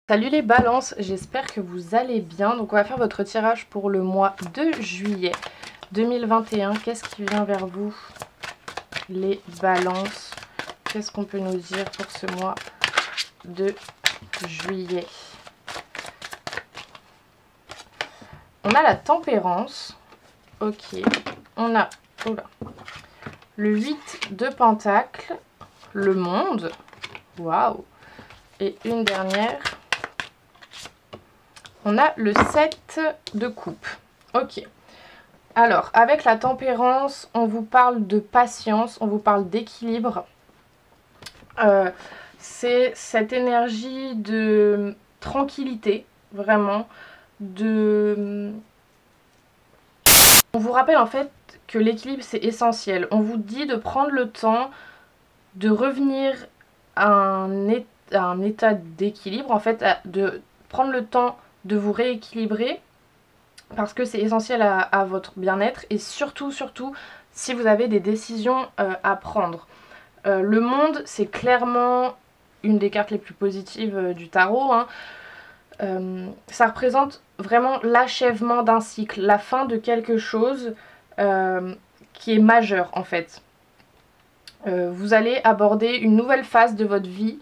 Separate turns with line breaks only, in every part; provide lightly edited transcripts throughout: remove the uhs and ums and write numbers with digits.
Salut les balances, j'espère que vous allez bien. Donc on va faire votre tirage pour le mois de juillet 2021. Qu'est-ce qui vient vers vous les balances? Qu'est-ce qu'on peut nous dire pour ce mois de juillet? On a la tempérance. Ok. On a le 8 de pentacles. Le monde. Waouh. Et une dernière. On a le 7 de coupe. Ok. Alors, avec la tempérance, on vous parle de patience, on vous parle d'équilibre. C'est cette énergie de tranquillité, vraiment. On vous rappelle en fait que l'équilibre c'est essentiel. On vous dit de prendre le temps de revenir à un état d'équilibre, en fait, de prendre le temps de vous rééquilibrer parce que c'est essentiel à votre bien-être et surtout si vous avez des décisions à prendre. Le monde, c'est clairement une des cartes les plus positives du tarot, hein. Ça représente vraiment l'achèvement d'un cycle, la fin de quelque chose qui est majeur en fait. Vous allez aborder une nouvelle phase de votre vie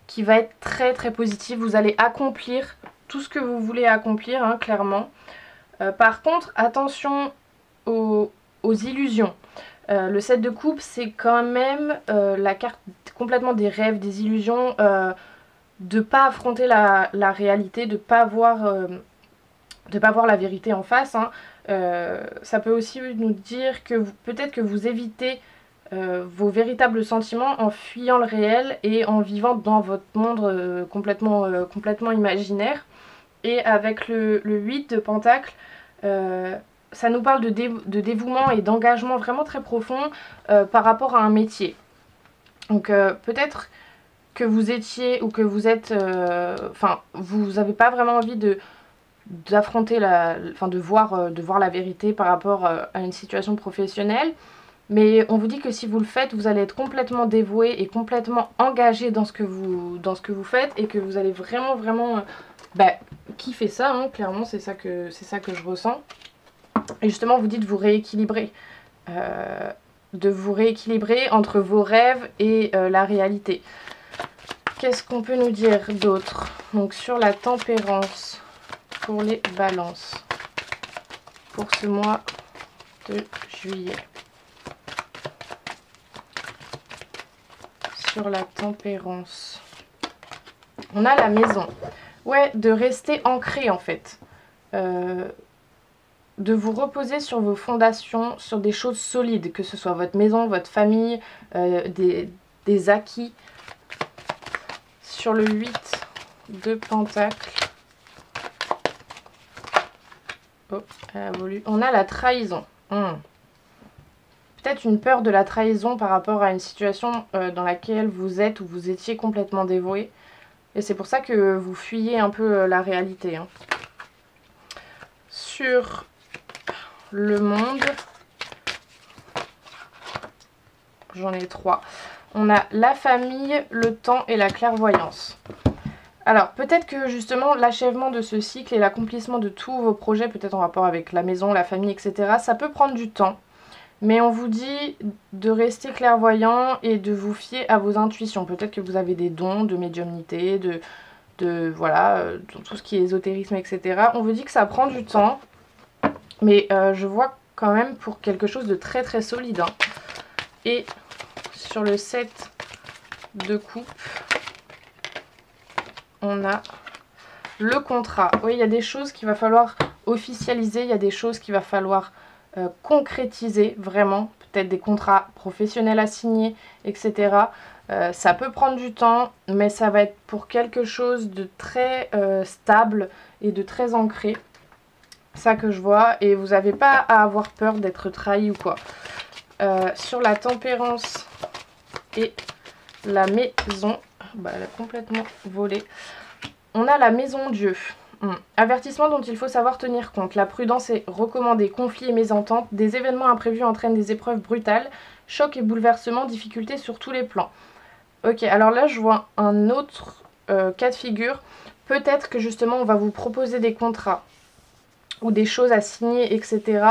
qui va être très très positive. Vous allez accomplir tout ce que vous voulez accomplir, hein, clairement. Par contre, attention aux illusions. Le 7 de coupe, c'est quand même la carte complètement des rêves, des illusions, de pas affronter la réalité, de pas voir la vérité en face, hein. Ça peut aussi nous dire que peut-être que vous évitez vos véritables sentiments en fuyant le réel et en vivant dans votre monde complètement imaginaire. Et avec le 8 de pentacle, ça nous parle de dévouement et d'engagement vraiment très profond par rapport à un métier. Donc peut-être que vous étiez ou que vous êtes... vous n'avez pas vraiment envie d'affronter de voir la vérité par rapport à une situation professionnelle. Mais on vous dit que si vous le faites, vous allez être complètement dévoué et complètement engagé dans ce que vous faites et que vous allez vraiment kiffer ça, hein, clairement, c'est ça que je ressens. Et justement, on vous dit de vous rééquilibrer. De vous rééquilibrer entre vos rêves et la réalité. Qu'est-ce qu'on peut nous dire d'autre? Donc sur la tempérance pour les balances pour ce mois de juillet. Sur la tempérance, on a la maison. Ouais, de rester ancré en fait. De vous reposer sur vos fondations, sur des choses solides, que ce soit votre maison, votre famille, des acquis. Sur le 8 de pentacle. Oh, elle a voulu. On a la trahison. Peut-être une peur de la trahison par rapport à une situation dans laquelle vous êtes ou vous étiez complètement dévoué. Et c'est pour ça que vous fuyez un peu la réalité, hein. Sur le monde, j'en ai 3. On a la famille, le temps et la clairvoyance. Alors peut-être que justement l'achèvement de ce cycle et l'accomplissement de tous vos projets, peut-être en rapport avec la maison, la famille, etc. Ça peut prendre du temps. Mais on vous dit de rester clairvoyant et de vous fier à vos intuitions. Peut-être que vous avez des dons de médiumnité, de tout ce qui est ésotérisme, etc. On vous dit que ça prend du temps. Mais je vois quand même pour quelque chose de très très solide, hein. Et sur le 7 de coupe, on a le contrat. Oui, il y a des choses qu'il va falloir officialiser, il y a des choses qu'il va falloir concrétiser vraiment, peut-être des contrats professionnels à signer, etc. Ça peut prendre du temps, mais ça va être pour quelque chose de très stable et de très ancré. Ça que je vois, et vous n'avez pas à avoir peur d'être trahi ou quoi. Sur la tempérance et la maison, elle a complètement volé. On a la maison Dieu. Avertissement dont il faut savoir tenir compte. La prudence est recommandée. Conflits et mésententes. Des événements imprévus entraînent des épreuves brutales. Chocs et bouleversements. Difficultés sur tous les plans. Ok, alors là je vois un autre cas de figure. peut-être que justement on va vous proposer des contrats ou des choses à signer, etc.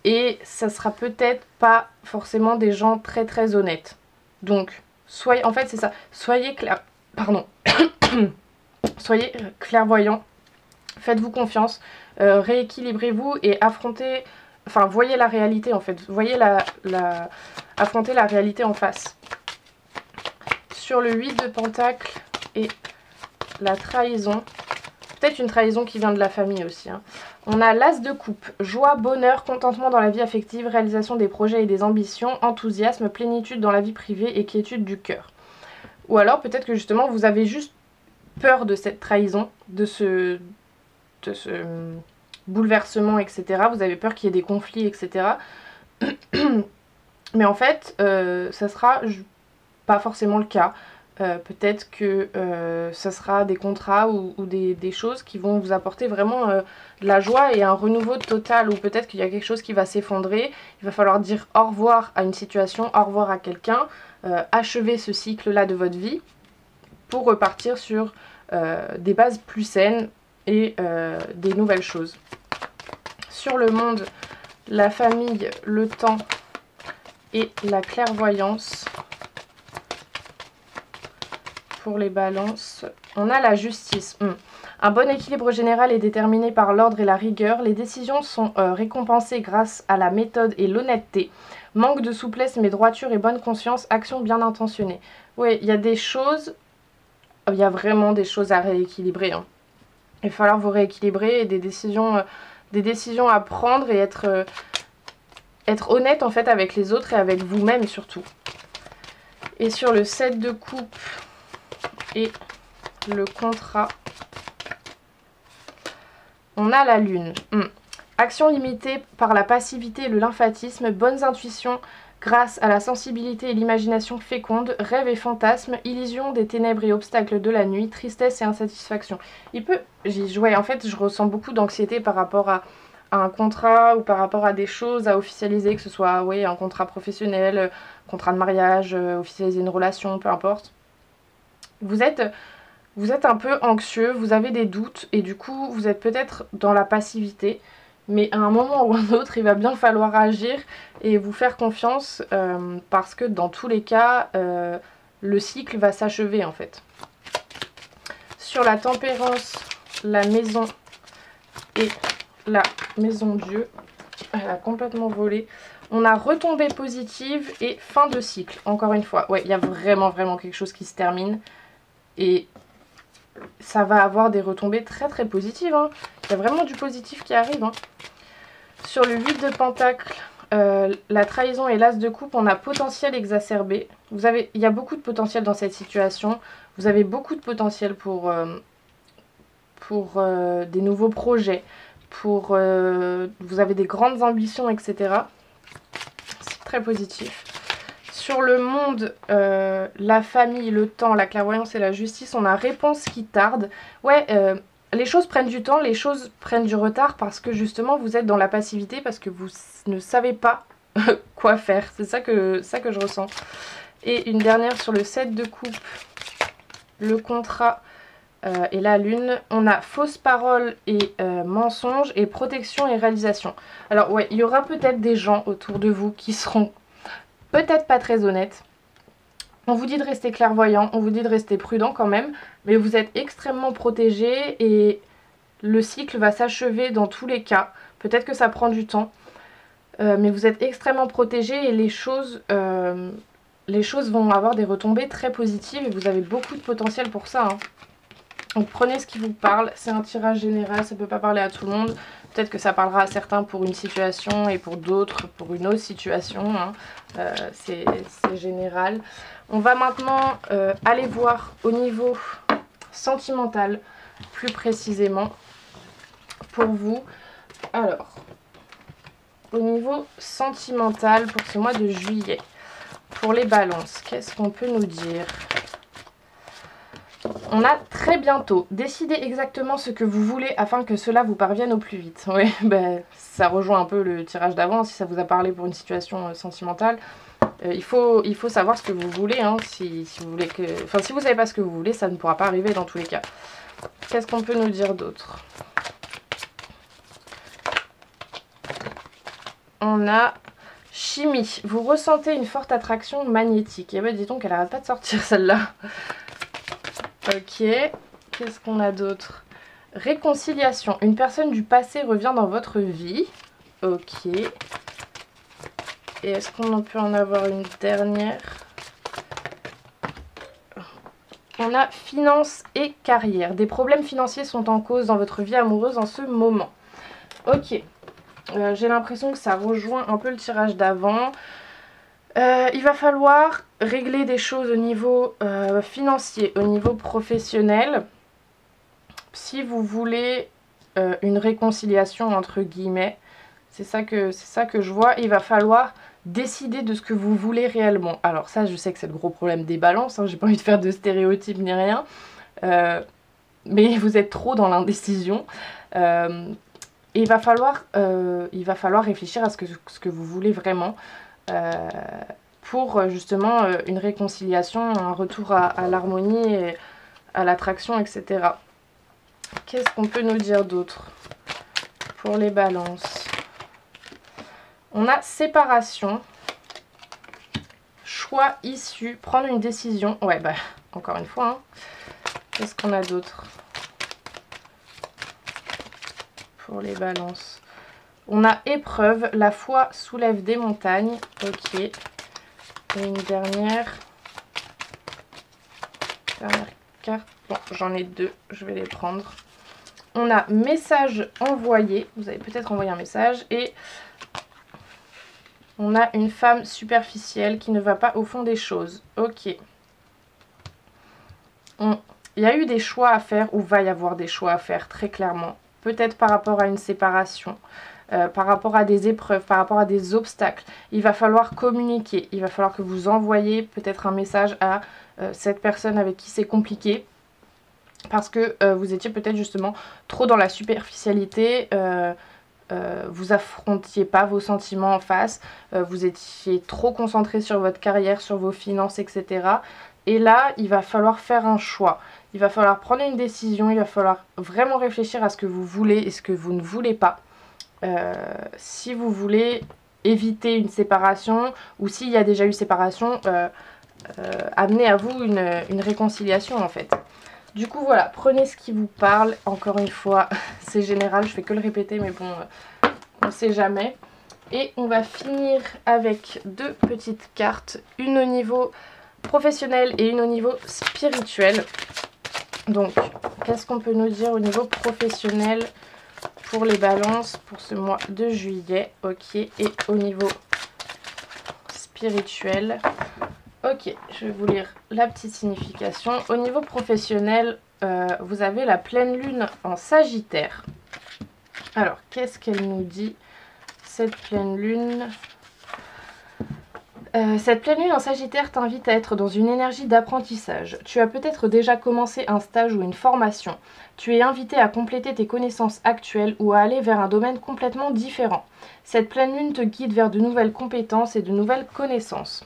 Et ça sera peut-être pas forcément des gens très très honnêtes. Donc, soyez, en fait c'est ça, soyez clair, pardon, soyez clairvoyants, faites-vous confiance, rééquilibrez-vous et affrontez, enfin voyez la réalité en fait, voyez affrontez la réalité en face. Sur le 8 de Pentacles et la trahison, peut-être une trahison qui vient de la famille aussi, hein. On a l'As de coupe, joie, bonheur, contentement dans la vie affective, réalisation des projets et des ambitions, enthousiasme, plénitude dans la vie privée et quiétude du cœur. Ou alors peut-être que justement vous avez juste peur de cette trahison, de ce bouleversement, etc. Vous avez peur qu'il y ait des conflits, etc. Mais en fait, ça sera pas forcément le cas. Peut-être que ça sera des contrats ou des choses qui vont vous apporter vraiment de la joie et un renouveau total, ou peut-être qu'il y a quelque chose qui va s'effondrer, il va falloir dire au revoir à une situation, au revoir à quelqu'un, achever ce cycle-là de votre vie pour repartir sur des bases plus saines et des nouvelles choses. Sur le monde, la famille, le temps et la clairvoyance. Pour les balances, on a la justice. Un bon équilibre général est déterminé par l'ordre et la rigueur. Les décisions sont récompensées grâce à la méthode et l'honnêteté. Manque de souplesse mais droiture et bonne conscience, action bien intentionnée. Oui, il y a des choses, il y a vraiment des choses à rééquilibrer, hein. Il va falloir vous rééquilibrer et des décisions à prendre et être honnête en fait avec les autres et avec vous-même surtout. Et sur le 7 de coupe et le contrat, on a la lune. Action limitée par la passivité et le lymphatisme, bonnes intuitions grâce à la sensibilité et l'imagination féconde, rêves et fantasmes, illusions des ténèbres et obstacles de la nuit, tristesse et insatisfaction. En fait, je ressens beaucoup d'anxiété par rapport à un contrat ou par rapport à des choses à officialiser, que ce soit un contrat professionnel, contrat de mariage, officialiser une relation, peu importe. Vous êtes un peu anxieux, vous avez des doutes et du coup vous êtes peut-être dans la passivité, mais à un moment ou un autre il va bien falloir agir et vous faire confiance parce que dans tous les cas le cycle va s'achever en fait. Sur la tempérance, la maison et la maison Dieu, elle a complètement volé. On a retombée positive et fin de cycle, encore une fois. Ouais, il y a vraiment quelque chose qui se termine. Et ça va avoir des retombées très très positives, hein. Il y a vraiment du positif qui arrive, hein. Sur le 8 de Pentacles, la trahison et l'As de coupe, on a potentiel exacerbé. Il y a beaucoup de potentiel dans cette situation. Vous avez beaucoup de potentiel pour des nouveaux projets. Vous avez des grandes ambitions, etc. C'est très positif. Sur le monde, la famille, le temps, la clairvoyance et la justice, on a réponse qui tarde. Ouais, les choses prennent du temps, les choses prennent du retard parce que justement vous êtes dans la passivité, parce que vous ne savez pas quoi faire. C'est ça que je ressens. Et une dernière sur le 7 de coupe, le contrat et la lune. On a fausse parole et mensonge et protection et réalisation. Alors ouais, il y aura peut-être des gens autour de vous qui seront peut-être pas très honnête. On vous dit de rester clairvoyant, on vous dit de rester prudent quand même, mais vous êtes extrêmement protégé et le cycle va s'achever dans tous les cas. Peut-être que ça prend du temps, mais vous êtes extrêmement protégé et les choses vont avoir des retombées très positives et vous avez beaucoup de potentiel pour ça, hein. Donc prenez ce qui vous parle, c'est un tirage général, ça ne peut pas parler à tout le monde. Peut-être que ça parlera à certains pour une situation et pour d'autres pour une autre situation, hein. C'est général. On va maintenant aller voir au niveau sentimental, plus précisément, pour vous. Alors, au niveau sentimental pour ce mois de juillet, pour les balances, qu'est-ce qu'on peut nous dire ? On a très bientôt. Décidez exactement ce que vous voulez afin que cela vous parvienne au plus vite. Oui, ça rejoint un peu le tirage d'avant, si ça vous a parlé pour une situation sentimentale. Il faut savoir ce que vous voulez, hein, si vous voulez que... Enfin, si vous savez pas ce que vous voulez, ça ne pourra pas arriver dans tous les cas. Qu'est-ce qu'on peut nous dire d'autre? On a chimie. Vous ressentez une forte attraction magnétique. Et ben dis donc, elle arrête pas de sortir celle-là. Ok. Qu'est-ce qu'on a d'autre? Réconciliation. Une personne du passé revient dans votre vie. Ok. Et est-ce qu'on peut en avoir une dernière? On a finance et carrière. Des problèmes financiers sont en cause dans votre vie amoureuse en ce moment. Ok. J'ai l'impression que ça rejoint un peu le tirage d'avant. Il va falloir régler des choses au niveau financier, au niveau professionnel. Si vous voulez une réconciliation entre guillemets, c'est ça que je vois. Il va falloir décider de ce que vous voulez réellement. Alors ça, je sais que c'est le gros problème des balances, hein, j'ai pas envie de faire de stéréotypes ni rien, mais vous êtes trop dans l'indécision. Et il va falloir réfléchir à ce que vous voulez vraiment pour justement une réconciliation, un retour à l'harmonie, et à l'attraction, etc. Qu'est-ce qu'on peut nous dire d'autre pour les balances? On a séparation, choix, issue, prendre une décision. Ouais, bah, encore une fois. Hein. Qu'est-ce qu'on a d'autre pour les balances? On a épreuve, la foi soulève des montagnes. Ok. Et une dernière carte. Bon, j'en ai deux, je vais les prendre. On a message envoyé. Vous avez peut-être envoyé un message. Et on a une femme superficielle qui ne va pas au fond des choses. Ok. Il y a eu des choix à faire, ou va y avoir des choix à faire, très clairement. Peut-être par rapport à une séparation, par rapport à des épreuves, par rapport à des obstacles. Il va falloir communiquer. Il va falloir que vous envoyiez peut-être un message à cette personne avec qui c'est compliqué. Parce que vous étiez peut-être justement trop dans la superficialité. Vous affrontiez pas vos sentiments en face, vous étiez trop concentré sur votre carrière, sur vos finances, etc. Et là, il va falloir faire un choix. Il va falloir prendre une décision, il va falloir vraiment réfléchir à ce que vous voulez et ce que vous ne voulez pas. Si vous voulez éviter une séparation, ou s'il y a déjà eu séparation, amenez à vous une réconciliation en fait. Du coup voilà, prenez ce qui vous parle, encore une fois, c'est général, je fais que le répéter mais bon, on ne sait jamais. Et on va finir avec deux petites cartes, une au niveau professionnel et une au niveau spirituel. Donc, qu'est-ce qu'on peut nous dire au niveau professionnel pour les balances pour ce mois de juillet? Ok, et au niveau spirituel... Ok, je vais vous lire la petite signification. Au niveau professionnel, vous avez la pleine lune en Sagittaire. Alors, qu'est-ce qu'elle nous dit, cette pleine lune? Cette pleine lune en Sagittaire t'invite à être dans une énergie d'apprentissage. Tu as peut-être déjà commencé un stage ou une formation. Tu es invité à compléter tes connaissances actuelles ou à aller vers un domaine complètement différent. Cette pleine lune te guide vers de nouvelles compétences et de nouvelles connaissances.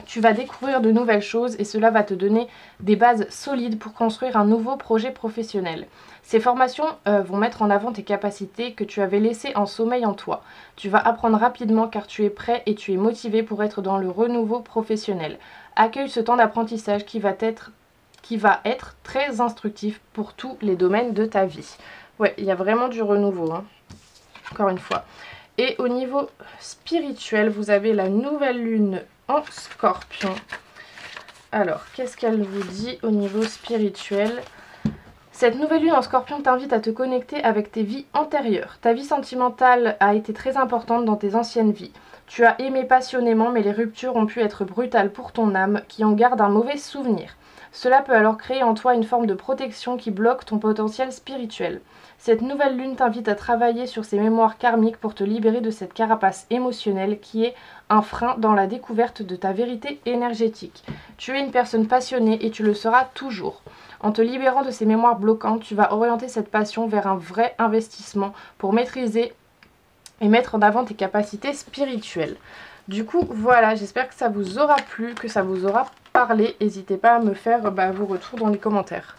Tu vas découvrir de nouvelles choses et cela va te donner des bases solides pour construire un nouveau projet professionnel. Ces formations vont mettre en avant tes capacités que tu avais laissées en sommeil en toi. Tu vas apprendre rapidement car tu es prêt et tu es motivé pour être dans le renouveau professionnel. Accueille ce temps d'apprentissage qui va être très instructif pour tous les domaines de ta vie. Ouais, il y a vraiment du renouveau, hein. Encore une fois. Et au niveau spirituel, vous avez la nouvelle lune en Scorpion. Alors, qu'est-ce qu'elle vous dit au niveau spirituel? Cette nouvelle lune en Scorpion t'invite à te connecter avec tes vies antérieures. Ta vie sentimentale a été très importante dans tes anciennes vies. Tu as aimé passionnément, mais les ruptures ont pu être brutales pour ton âme, qui en garde un mauvais souvenir. Cela peut alors créer en toi une forme de protection qui bloque ton potentiel spirituel. Cette nouvelle lune t'invite à travailler sur ces mémoires karmiques pour te libérer de cette carapace émotionnelle qui est un frein dans la découverte de ta vérité énergétique. Tu es une personne passionnée et tu le seras toujours. En te libérant de ces mémoires bloquantes, tu vas orienter cette passion vers un vrai investissement pour maîtriser et mettre en avant tes capacités spirituelles. Du coup, voilà, j'espère que ça vous aura plu, que ça vous aura parlé. N'hésitez pas à me faire vos retours dans les commentaires.